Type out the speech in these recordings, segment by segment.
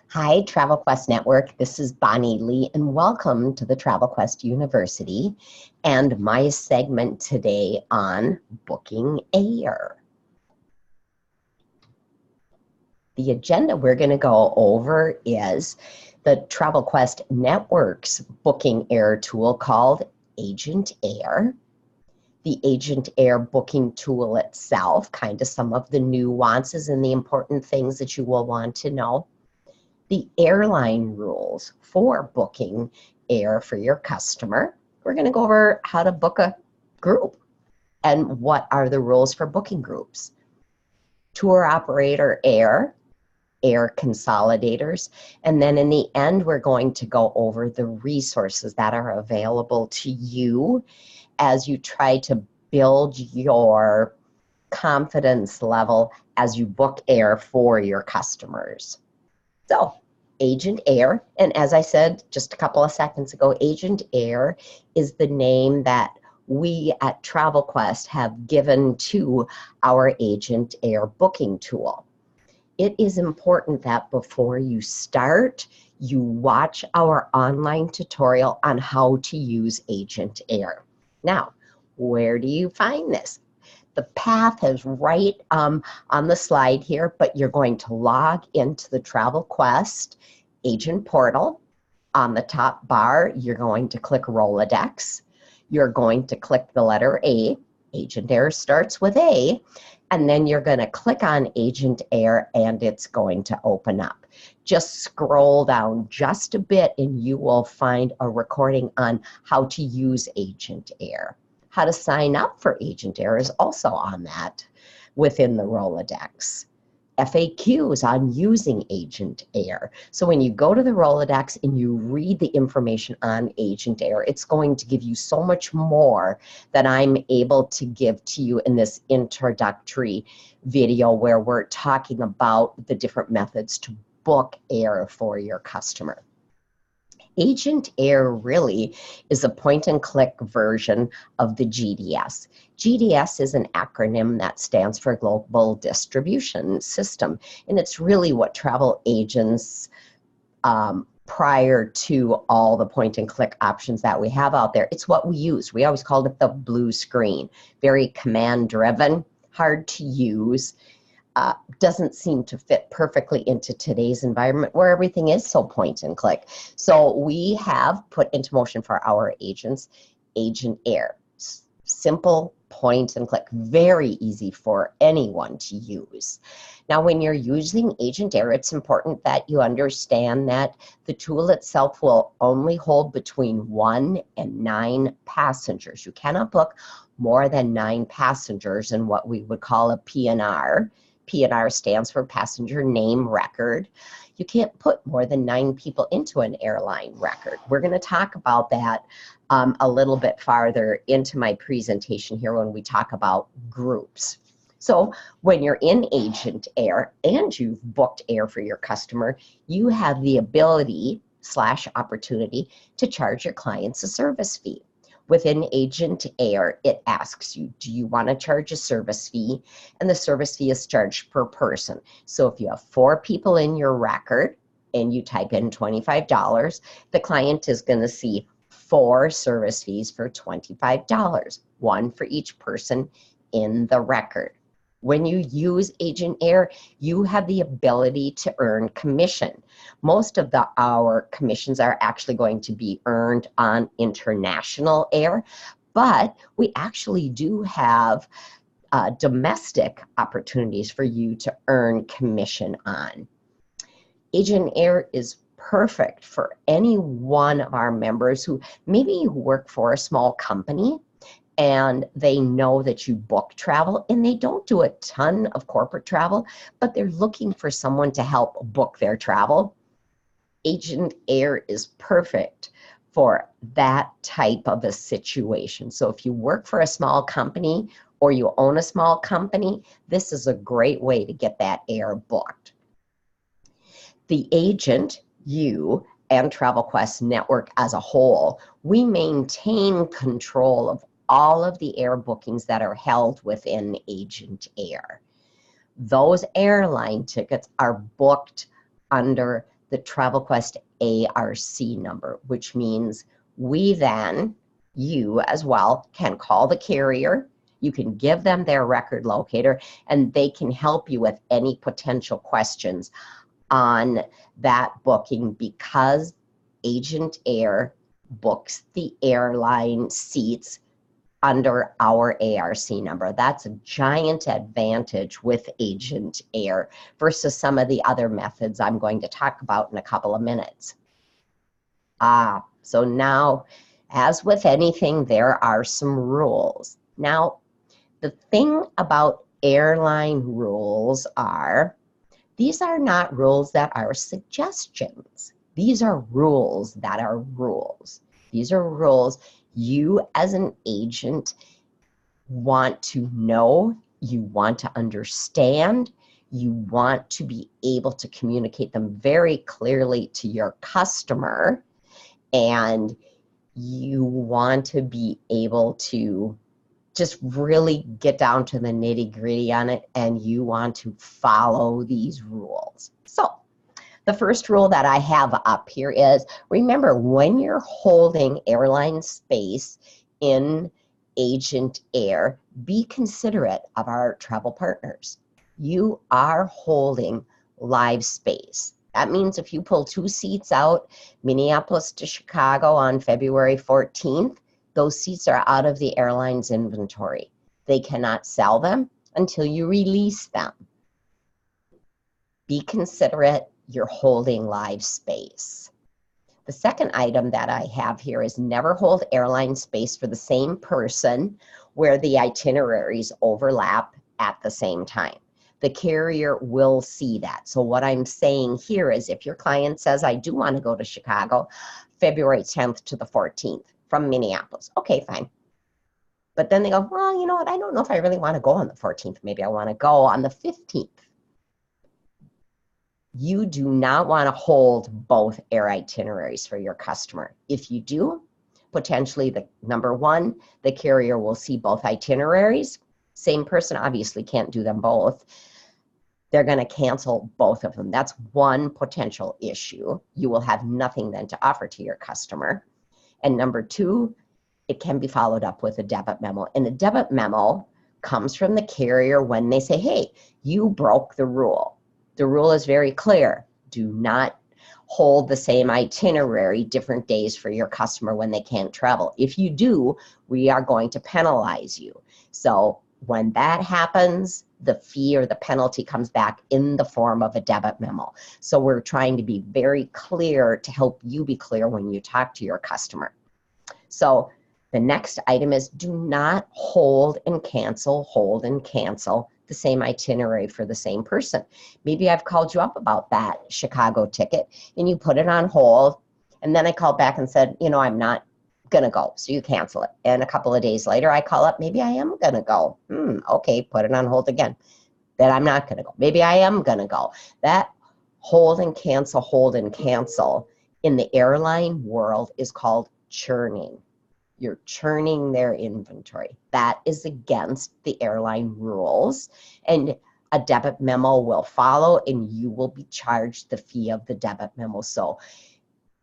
Hi, Travel Quest Network. This is Bonnie Lee, and welcome to the Travel Quest University and my segment today on booking air. The agenda we're going to go over is the Travel Quest Network's booking air tool called Agent Air. The Agent Air booking tool itself, kind of some of the nuances and the important things that you will want to know. The airline rules for booking air for your customer. We're going to go over how to book a group and what are the rules for booking groups. Tour operator air consolidators, and then in the end, we're going to go over the resources that are available to you as you try to build your confidence level as you book air for your customers. So, Agent Air, and as I said just a couple of seconds ago, Agent Air is the name that we at Travel Quest have given to our Agent Air booking tool. It is important that before you start, you watch our online tutorial on how to use Agent Air. Now, where do you find this? The path is right on the slide here, but you're going to log into the Travel Quest agent portal. On the top bar, you're going to click Rolodex. You're going to click the letter A. Agent Air starts with A, and then you're going to click on Agent Air and it's going to open up. Just scroll down just a bit and you will find a recording on how to use Agent Air. How to sign up for Agent Air is also on that within the Rolodex. FAQs on using Agent Air. So when you go to the Rolodex and you read the information on Agent Air, it's going to give you so much more that I'm able to give to you in this introductory video where we're talking about the different methods to book air for your customer. Agent Air really is a point-and-click version of the GDS. GDS is an acronym that stands for Global Distribution System, and it's really what travel agents, prior to all the point-and-click options that we have out there, it's what we use. We always called it the blue screen. Very command-driven, hard to use. Doesn't seem to fit perfectly into today's environment where everything is so point and click. So we have put into motion for our agents Agent Air. Simple point and click, very easy for anyone to use. Now when you're using Agent Air, it's important that you understand that the tool itself will only hold between 1 and 9 passengers. You cannot book more than 9 passengers in what we would call a PNR. PNR stands for Passenger Name Record. You can't put more than 9 people into an airline record. We're going to talk about that a little bit farther into my presentation here when we talk about groups. So when you're in Agent Air and you've booked air for your customer, you have the ability / opportunity to charge your clients a service fee. Within Agent Air, it asks you, do you want to charge a service fee? And the service fee is charged per person. So if you have 4 people in your record and you type in $25, the client is going to see 4 service fees for $25, 1 for each person in the record. When you use Agent Air, you have the ability to earn commission. Most of our commissions are actually going to be earned on international air, but we actually do have domestic opportunities for you to earn commission on. Agent Air is perfect for any one of our members who maybe work for a small company and they know that you book travel and they don't do a ton of corporate travel, but they're looking for someone to help book their travel. Agent Air is perfect for that type of a situation. So if you work for a small company or you own a small company, this is a great way to get that air booked. The agent, you, and Travel Quest Network as a whole, we maintain control of all of the air bookings that are held within Agent Air. Those airline tickets are booked under the TravelQuest ARC number, which means we then, you as well, can call the carrier. You can give them their record locator, and they can help you with any potential questions on that booking, because Agent Air books the airline seats under our ARC number. That's a giant advantage with Agent Air versus some of the other methods I'm going to talk about in a couple of minutes. So now, as with anything, there are some rules. Now, the thing about airline rules are, these are not rules that are suggestions. These are rules that are rules. These are rules you as an agent want to know, you want to understand, you want to be able to communicate them very clearly to your customer, and you want to be able to just really get down to the nitty-gritty on it, and you want to follow these rules. So the first rule that I have up here is, remember, when you're holding airline space in Agent Air, be considerate of our travel partners. You are holding live space. That means if you pull 2 seats out, Minneapolis to Chicago on February 14th, those seats are out of the airline's inventory. They cannot sell them until you release them. Be considerate, you're holding live space. The second item that I have here is never hold airline space for the same person where the itineraries overlap at the same time. The carrier will see that. So what I'm saying here is, if your client says, I do want to go to Chicago, February 10th to the 14th from Minneapolis, okay, fine. But then they go, well, you know what, I don't know if I really want to go on the 14th. Maybe I want to go on the 15th. You do not want to hold both air itineraries for your customer. If you do, potentially, number one, the carrier will see both itineraries. Same person obviously can't do them both. They're going to cancel both of them. That's one potential issue. You will have nothing then to offer to your customer. And number two, it can be followed up with a debit memo. And the debit memo comes from the carrier when they say, hey, you broke the rule. The rule is very clear. Do not hold the same itinerary different days for your customer when they can't travel. If you do, we are going to penalize you. So when that happens, the fee or the penalty comes back in the form of a debit memo. So we're trying to be very clear to help you be clear when you talk to your customer. So the next item is, do not hold and cancel the same itinerary for the same person. Maybe I've called you up about that Chicago ticket and you put it on hold, and then I called back and said, you know, I'm not gonna go, so you cancel it. And a couple of days later I call up, maybe I am gonna go. Okay, put it on hold again. Then I'm not gonna go. Maybe I am gonna go. That hold and cancel in the airline world is called churning. You're churning their inventory. That is against the airline rules, and a debit memo will follow, and you will be charged the fee of the debit memo. So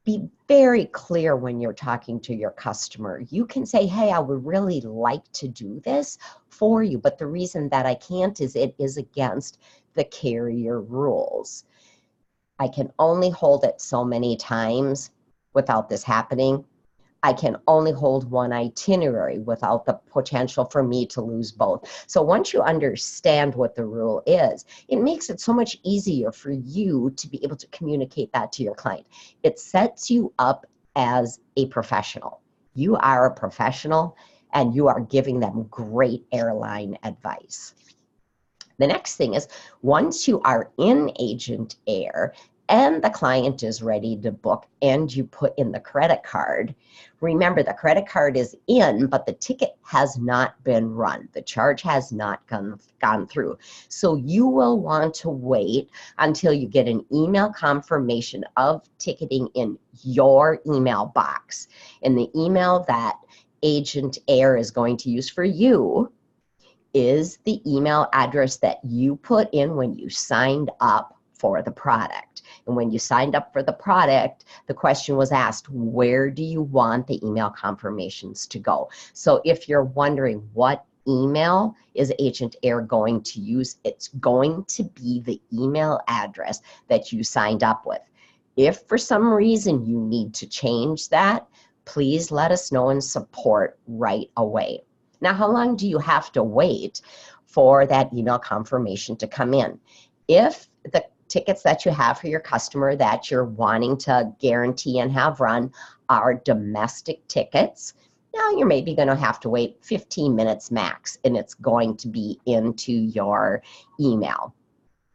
be very clear when you're talking to your customer. You can say, hey, I would really like to do this for you, but the reason that I can't is it is against the carrier rules. I can only hold it so many times without this happening. I can only hold one itinerary without the potential for me to lose both. So once you understand what the rule is, it makes it so much easier for you to be able to communicate that to your client. It sets you up as a professional. You are a professional, and you are giving them great airline advice. The next thing is, once you are in Agent Air and the client is ready to book and you put in the credit card, remember, the credit card is in, but the ticket has not been run. The charge has not gone through. So you will want to wait until you get an email confirmation of ticketing in your email box. And the email that Agent Air is going to use for you is the email address that you put in when you signed up for the product. And when you signed up for the product, the question was asked, where do you want the email confirmations to go? So if you're wondering what email is Agent Air going to use, it's going to be the email address that you signed up with. If for some reason you need to change that, please let us know in support right away. Now, how long do you have to wait for that email confirmation to come in? If the tickets that you have for your customer that you're wanting to guarantee and have run are domestic tickets, now you're maybe going to have to wait 15 minutes max, and it's going to be into your email.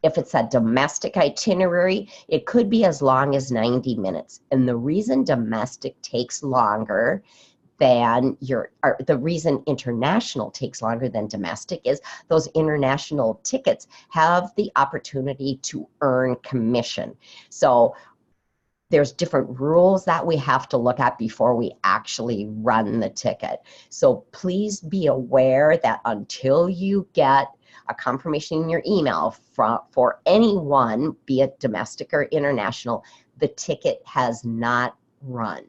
If it's a domestic itinerary, it could be as long as 90 minutes. And the reason domestic takes longer than the reason international takes longer than domestic is those international tickets have the opportunity to earn commission. So there's different rules that we have to look at before we actually run the ticket. So please be aware that until you get a confirmation in your email for anyone, be it domestic or international, the ticket has not run.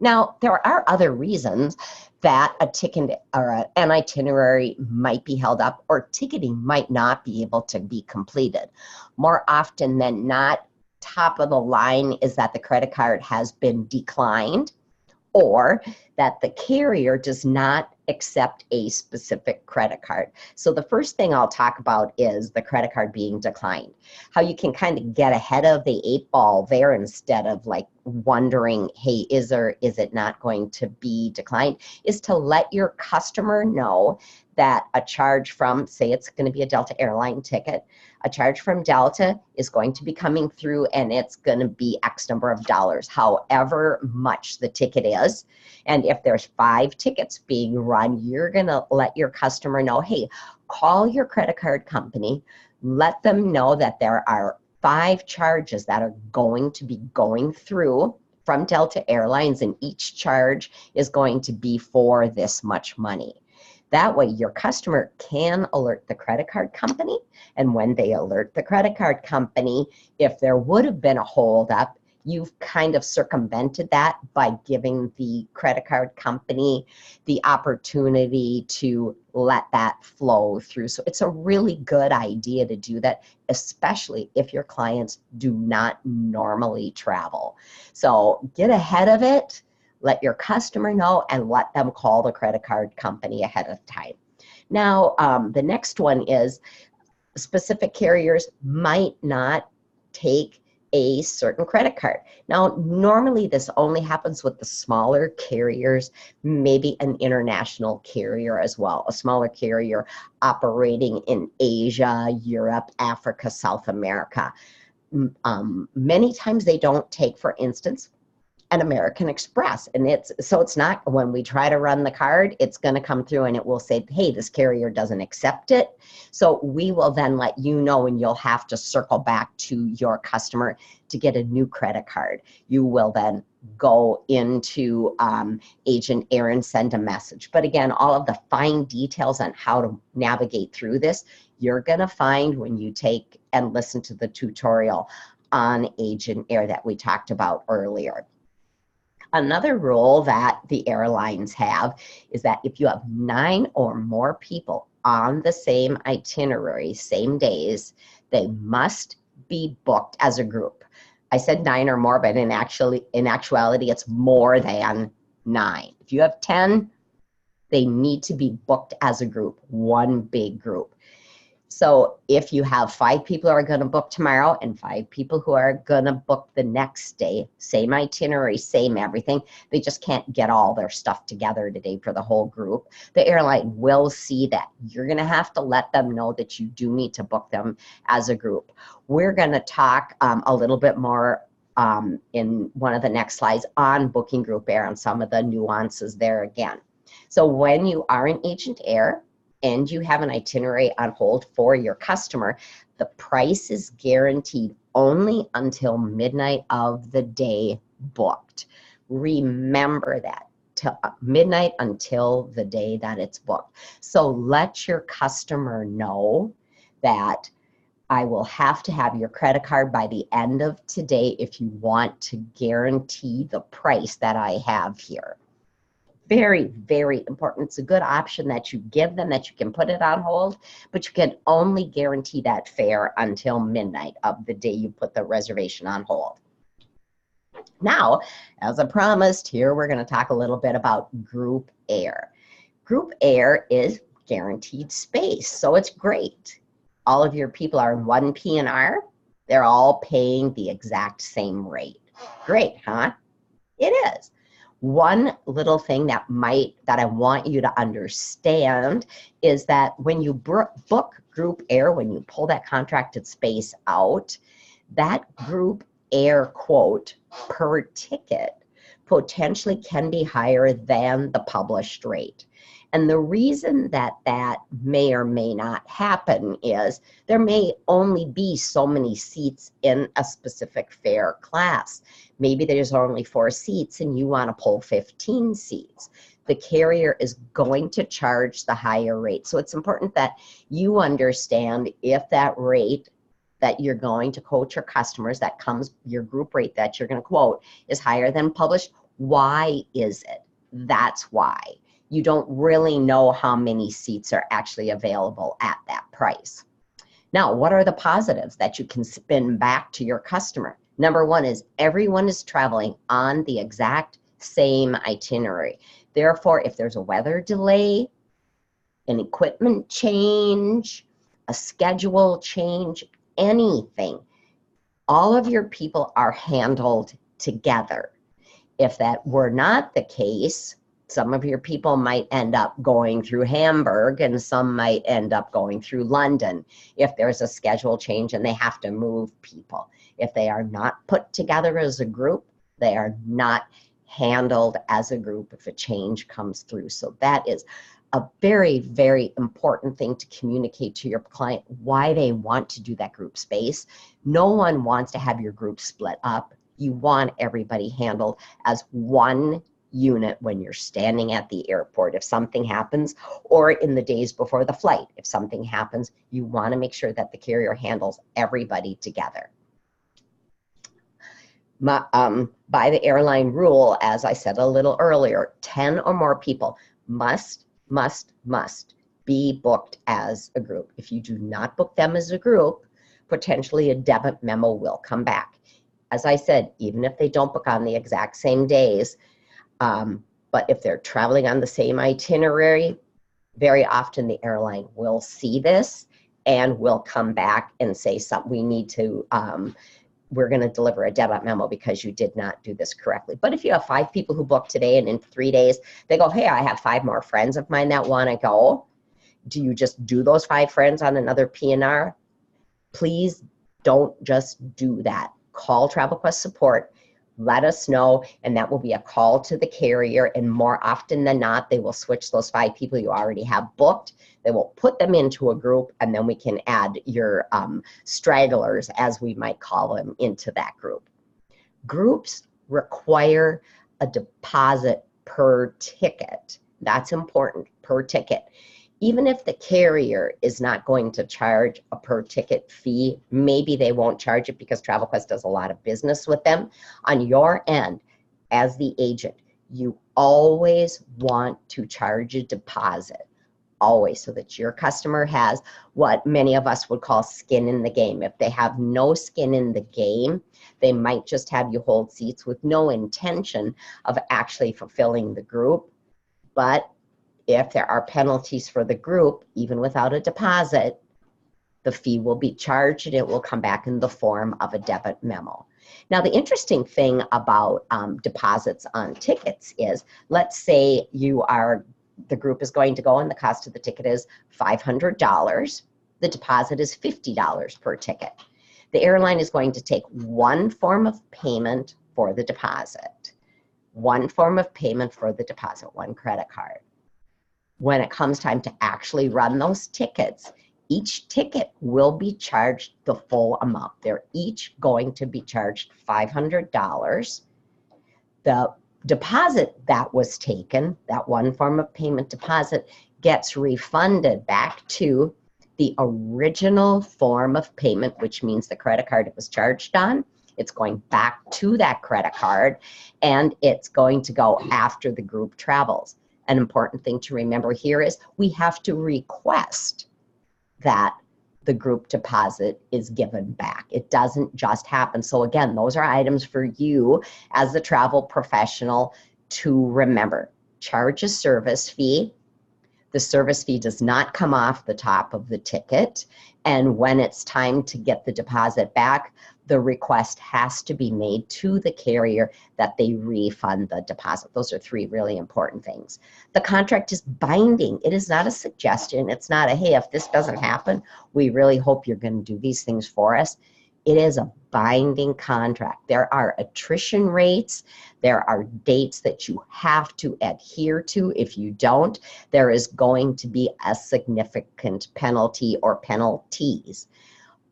Now, there are other reasons that a ticket or an itinerary might be held up or ticketing might not be able to be completed. More often than not, top of the line is that the credit card has been declined or that the carrier does not accept a specific credit card. So the first thing I'll talk about is the credit card being declined. How you can kind of get ahead of the 8-ball there instead of like wondering, hey, is it not going to be declined, is to let your customer know that a charge from, say it's going to be a Delta airline ticket, a charge from Delta is going to be coming through and it's going to be X number of dollars, however much the ticket is. And if there's 5 tickets being run, you're going to let your customer know, hey, call your credit card company, let them know that there are 5 charges that are going to be going through from Delta Airlines, and each charge is going to be for this much money. That way, your customer can alert the credit card company, and when they alert the credit card company, if there would have been a holdup, you've kind of circumvented that by giving the credit card company the opportunity to let that flow through. So it's a really good idea to do that, especially if your clients do not normally travel. So get ahead of it. Let your customer know and let them call the credit card company ahead of time. Now, the next one is specific carriers might not take a certain credit card. Now, normally this only happens with the smaller carriers, maybe an international carrier as well, a smaller carrier operating in Asia, Europe, Africa, South America. Many times they don't take, for instance, an American Express. And it's not, when we try to run the card, it's going to come through and it will say, hey, this carrier doesn't accept it. So we will then let you know, and you'll have to circle back to your customer to get a new credit card. You will then go into Agent Air and send a message. But again, all of the fine details on how to navigate through this, you're going to find when you take and listen to the tutorial on Agent Air that we talked about earlier. Another rule that the airlines have is that if you have 9 or more people on the same itinerary, same days, they must be booked as a group. I said 9 or more, but in actuality, it's more than 9. If you have 10, they need to be booked as a group, one big group. So if you have 5 people who are going to book tomorrow and 5 people who are going to book the next day, same itinerary, same everything, they just can't get all their stuff together today for the whole group. The airline will see that. You're going to have to let them know that you do need to book them as a group. We're going to talk a little bit more in one of the next slides on booking group air and some of the nuances there again. So when you are in Agent Air, and you have an itinerary on hold for your customer, the price is guaranteed only until midnight of the day booked. Remember that, till midnight until the day that it's booked. So let your customer know that I will have to have your credit card by the end of today if you want to guarantee the price that I have here. Very, very important. It's a good option that you give them, that you can put it on hold, but you can only guarantee that fare until midnight of the day you put the reservation on hold. Now, as I promised, here we're going to talk a little bit about group air. Group air is guaranteed space, so it's great. All of your people are in one P&R. They're all paying the exact same rate. Great, huh? It is. One little thing that I want you to understand is that when you book group air, when you pull that contracted space out, that group air quote per ticket potentially can be higher than the published rate. And the reason that that may or may not happen is there may only be so many seats in a specific fare class. Maybe there's only 4 seats and you want to pull 15 seats. The carrier is going to charge the higher rate. So it's important that you understand if that rate that you're going to quote your customers, that comes, your group rate that you're going to quote is higher than published. Why is it? That's why. You don't really know how many seats are actually available at that price. Now, what are the positives that you can spin back to your customer? Number one is everyone is traveling on the exact same itinerary. Therefore, if there's a weather delay, an equipment change, a schedule change, anything, all of your people are handled together. If that were not the case, some of your people might end up going through Hamburg and some might end up going through London if there's a schedule change and they have to move people. If they are not put together as a group, they are not handled as a group if a change comes through. So that is a very, very important thing to communicate to your client, why they want to do that group space. No one wants to have your group split up. You want everybody handled as one unit when you're standing at the airport. If something happens, or in the days before the flight, if something happens, you want to make sure that the carrier handles everybody together. By the airline rule, as I said a little earlier, 10 or more people must be booked as a group. If you do not book them as a group, potentially a debit memo will come back. As I said, even if they don't book on the exact same days, but if they're traveling on the same itinerary, very often the airline will see this and will come back and say, we need to, we're going to deliver a debit memo because you did not do this correctly. But if you have 5 people who book today and in 3 days, they go, hey, I have 5 more friends of mine that want to go. Do you just do those 5 friends on another P&R? Please don't just do that. Call TravelQuest support. Let us know, and that will be a call to the carrier, and more often than not, they will switch those 5 people you already have booked. They will put them into a group, and then we can add your stragglers, as we might call them, into that group. Groups require a deposit per ticket. That's important, per ticket. Even if the carrier is not going to charge a per ticket fee, maybe they won't charge it because TravelQuest does a lot of business with them. On your end, as the agent, you always want to charge a deposit, always, so that your customer has what many of us would call skin in the game. If they have no skin in the game, they might just have you hold seats with no intention of actually fulfilling the group. But if there are penalties for the group, even without a deposit, the fee will be charged and it will come back in the form of a debit memo. Now, the interesting thing about deposits on tickets is, let's say the group is going to go and the cost of the ticket is $500. The deposit is $50 per ticket. The airline is going to take one form of payment for the deposit. One form of payment for the deposit, one credit card. When it comes time to actually run those tickets, each ticket will be charged the full amount. They're each going to be charged $500. The deposit that was taken, that one form of payment deposit, gets refunded back to the original form of payment, which means the credit card it was charged on, it's going back to that credit card, and it's going to go after the group travels. An important thing to remember here is we have to request that the group deposit is given back. It doesn't just happen. So again, those are items for you as the travel professional to remember. Charge a service fee. The service fee does not come off the top of the ticket. And when it's time to get the deposit back, the request has to be made to the carrier that they refund the deposit. Those are three really important things. The contract is binding. It is not a suggestion. It's not a, hey, if this doesn't happen, we really hope you're going to do these things for us. It is a binding contract. There are attrition rates. There are dates that you have to adhere to. If you don't, there is going to be a significant penalty or penalties.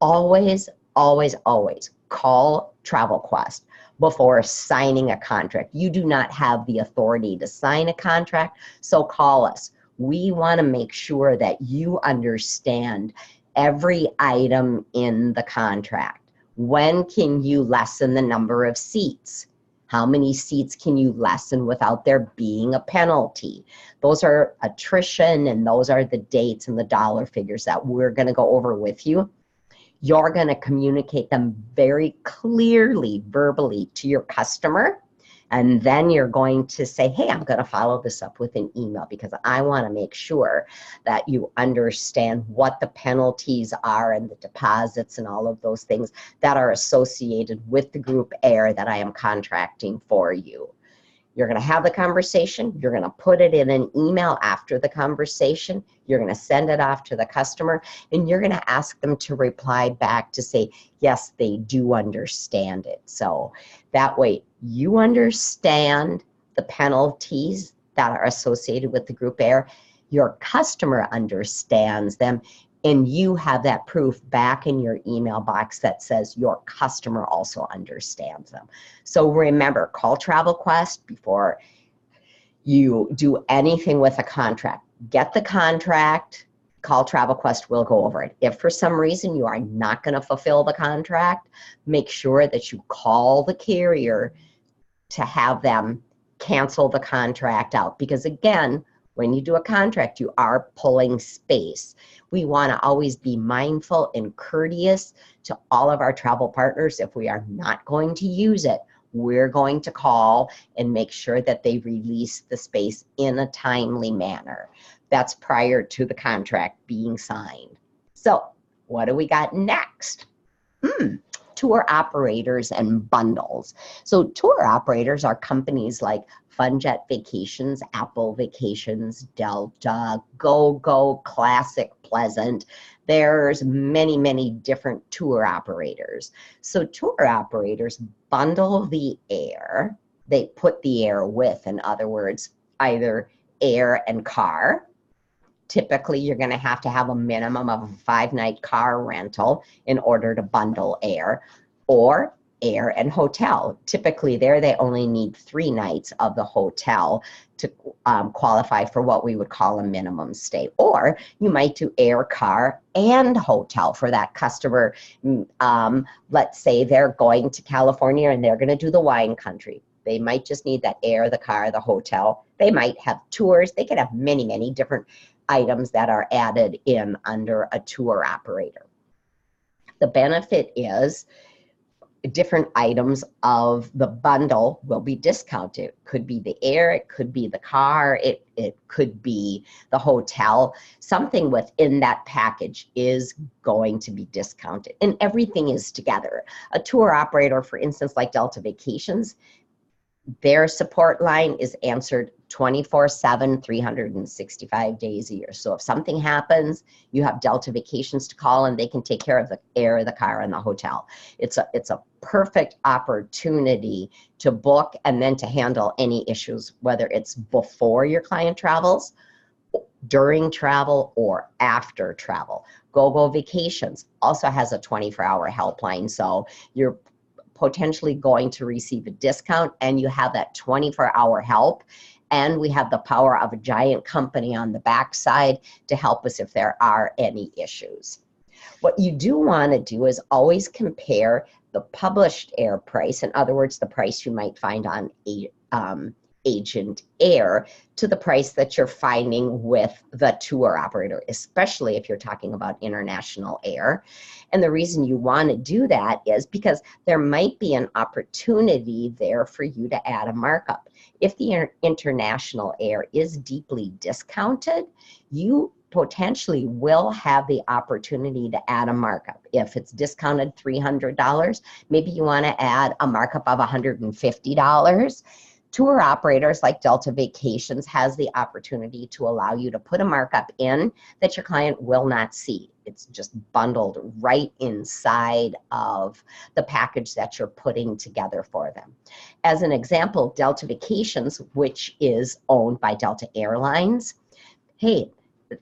Always, always, always call TravelQuest before signing a contract. You do not have the authority to sign a contract, so call us. We want to make sure that you understand every item in the contract. When can you lessen the number of seats? How many seats can you lessen without there being a penalty? Those are attrition, and those are the dates and the dollar figures that we're going to go over with you. You're going to communicate them very clearly, verbally to your customer. And then you're going to say, hey, I'm going to follow this up with an email because I want to make sure that you understand what the penalties are and the deposits and all of those things that are associated with the group air that I am contracting for you. You're going to have the conversation. You're going to put it in an email after the conversation. You're going to send it off to the customer, and you're going to ask them to reply back to say, yes, they do understand it. So that way you understand the penalties that are associated with the group air. Your customer understands them, and you have that proof back in your email box that says your customer also understands them. So remember, call TravelQuest before you do anything with a contract. Get the contract, call TravelQuest, we'll go over it. If for some reason you are not going to fulfill the contract, make sure that you call the carrier to have them cancel the contract out. Because again, when you do a contract, you are pulling space. We want to always be mindful and courteous to all of our travel partners. If we are not going to use it, we're going to call and make sure that they release the space in a timely manner. That's prior to the contract being signed. So what do we got next? Tour operators and bundles. So tour operators are companies like FunJet Vacations, Apple Vacations, Delta, GoGo, Classic, Pleasant. There's many, many different tour operators. So tour operators bundle the air. They put the air with, in other words, either air and car. Typically, you're going to have a minimum of a 5-night car rental in order to bundle air, or air and hotel. Typically, there they only need 3 nights of the hotel to qualify for what we would call a minimum stay. Or you might do air, car, and hotel for that customer. Let's say they're going to California and they're going to do the wine country. They might just need that air, the car, the hotel. They might have tours. They could have many, many different items that are added in under a tour operator. The benefit is different items of the bundle will be discounted. It could be the air, it could be the car, it could be the hotel. Something within that package is going to be discounted, and everything is together. A tour operator, for instance, like Delta Vacations, their support line is answered 24/7, 365 days a year. So if something happens, you have Delta Vacations to call and they can take care of the air, the car, and the hotel. It's a perfect opportunity to book and then to handle any issues, whether it's before your client travels, during travel, or after travel. GoGo Vacations also has a 24-hour helpline, so you're potentially going to receive a discount, and you have that 24-hour help. and we have the power of a giant company on the backside to help us if there are any issues. What you do want to do is always compare the published air price, in other words, the price you might find on Agent Air, to the price that you're finding with the tour operator, especially if you're talking about international air. And the reason you want to do that is because there might be an opportunity there for you to add a markup. If the international air is deeply discounted, you potentially will have the opportunity to add a markup. If it's discounted $300, maybe you want to add a markup of $150. Tour operators like Delta Vacations has the opportunity to allow you to put a markup in that your client will not see. It's just bundled right inside of the package that you're putting together for them. As an example, Delta Vacations, which is owned by Delta Airlines, hey,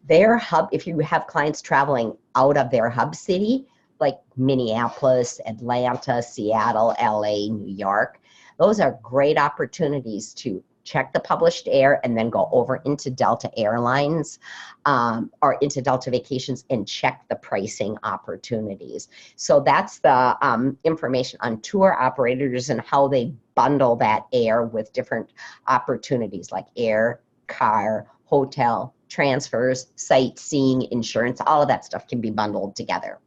their hub, if you have clients traveling out of their hub city, like Minneapolis, Atlanta, Seattle, LA, New York, those are great opportunities to check the published air and then go over into Delta Airlines or into Delta Vacations and check the pricing opportunities. So that's the information on tour operators and how they bundle that air with different opportunities like air, car, hotel, transfers, sightseeing, insurance, all of that stuff can be bundled together.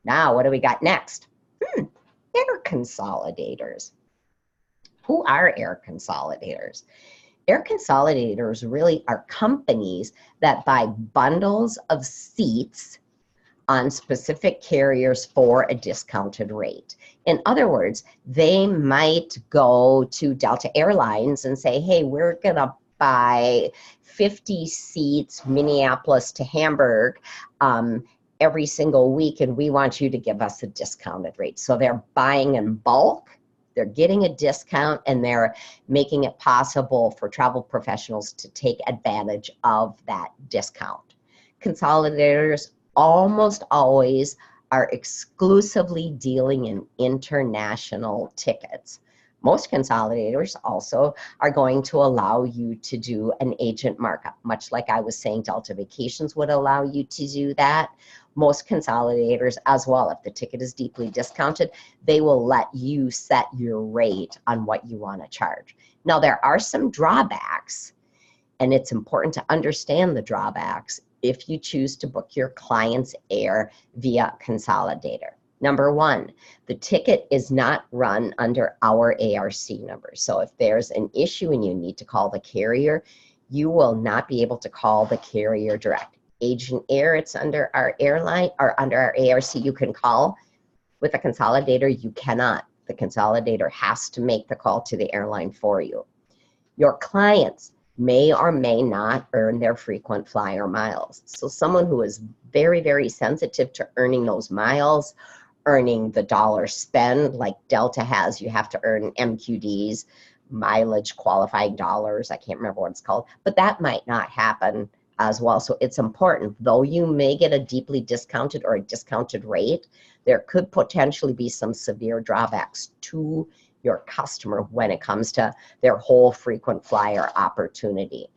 Now, what do we got next? Air consolidators. Who are air consolidators? Air consolidators really are companies that buy bundles of seats on specific carriers for a discounted rate. In other words, they might go to Delta Airlines and say, hey, we're going to buy 50 seats Minneapolis to Hamburg every single week, and we want you to give us a discounted rate. So they're buying in bulk, they're getting a discount, and they're making it possible for travel professionals to take advantage of that discount. Consolidators almost always are exclusively dealing in international tickets. Most consolidators also are going to allow you to do an agent markup, much like I was saying Delta Vacations would allow you to do that. Most consolidators as well, if the ticket is deeply discounted, they will let you set your rate on what you want to charge. Now, there are some drawbacks, and it's important to understand the drawbacks if you choose to book your client's air via consolidator. Number one, the ticket is not run under our ARC number. So if there's an issue and you need to call the carrier, you will not be able to call the carrier direct. Agent Air, it's under our airline or under our ARC, you can call. With a consolidator, you cannot. The consolidator has to make the call to the airline for you. Your clients may or may not earn their frequent flyer miles. So someone who is very, very sensitive to earning those miles, earning the dollar spend like Delta has, you have to earn MQDs, mileage qualifying dollars, I can't remember what it's called, but that might not happen as well. So it's important, though you may get a deeply discounted or a discounted rate, there could potentially be some severe drawbacks to your customer when it comes to their whole frequent flyer opportunity.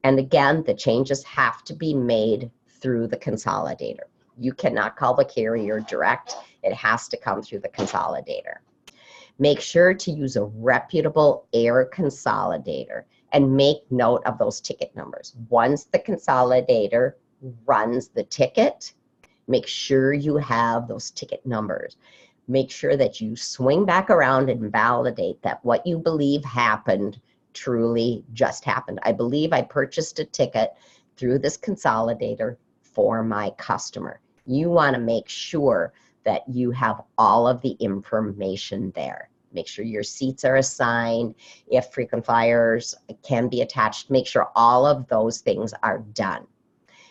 And again, the changes have to be made through the consolidator. You cannot call the carrier direct. It has to come through the consolidator. Make sure to use a reputable air consolidator and make note of those ticket numbers. Once the consolidator runs the ticket, make sure you have those ticket numbers. Make sure that you swing back around and validate that what you believe happened truly just happened. I believe I purchased a ticket through this consolidator for my customer. You want to make sure that you have all of the information there. Make sure your seats are assigned. If frequent flyers can be attached, make sure all of those things are done.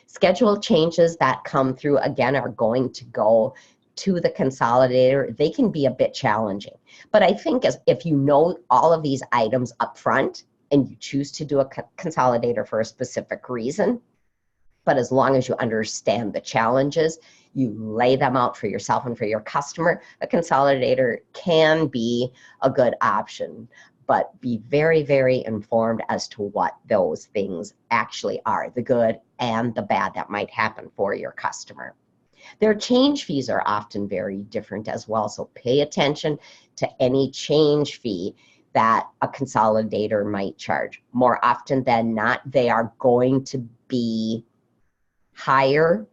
Schedule changes that come through, again, are going to go to the consolidator. They can be a bit challenging. But I think if you know all of these items up front and you choose to do a consolidator for a specific reason, but as long as you understand the challenges, you lay them out for yourself and for your customer, a consolidator can be a good option. but be very, very informed as to what those things actually are, the good and the bad that might happen for your customer. Their change fees are often very different as well, so pay attention to any change fee that a consolidator might charge. More often than not, they are going to be higher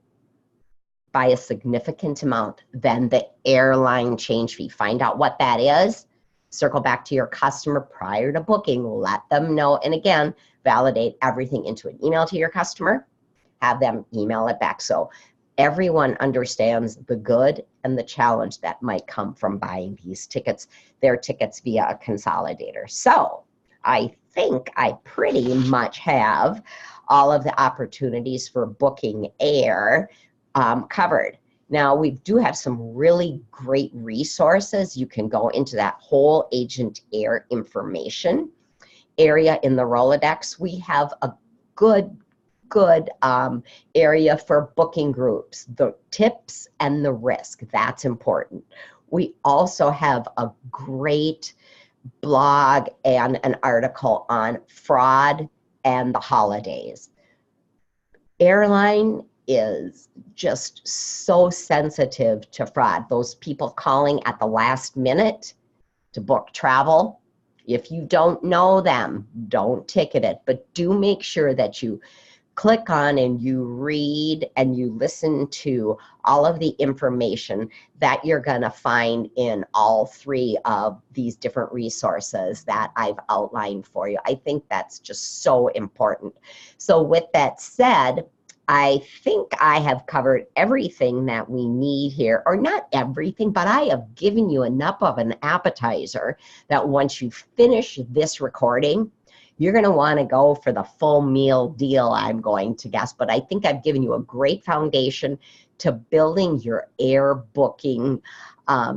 by a significant amount than the airline change fee. Find out what that is. Circle back to your customer prior to booking. Let them know. And again, validate everything into an email to your customer. Have them email it back. So everyone understands the good and the challenge that might come from buying these tickets, their tickets via a consolidator. So I think I pretty much have all of the opportunities for booking air covered. Now, we do have some really great resources. You can go into that whole Agent Air information area in the Rolodex. We have a good area for booking groups, the tips and the risk. That's important. We also have a great blog and an article on fraud and the holidays. Airline is just so sensitive to fraud. Those people calling at the last minute to book travel, if you don't know them, don't ticket it, but do make sure that you click on and you read and you listen to all of the information that you're going to find in all three of these different resources that I've outlined for you. I think that's just so important. So with that said, I think I have covered everything that we need here, or not everything, but I have given you enough of an appetizer that once you finish this recording, you're going to want to go for the full meal deal, I'm going to guess. But I think I've given you a great foundation to building your air booking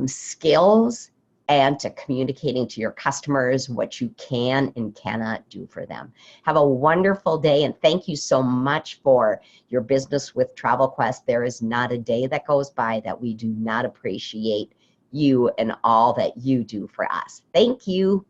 skills and to communicating to your customers what you can and cannot do for them. Have a wonderful day, and thank you so much for your business with TravelQuest. There is not a day that goes by that we do not appreciate you and all that you do for us. Thank you.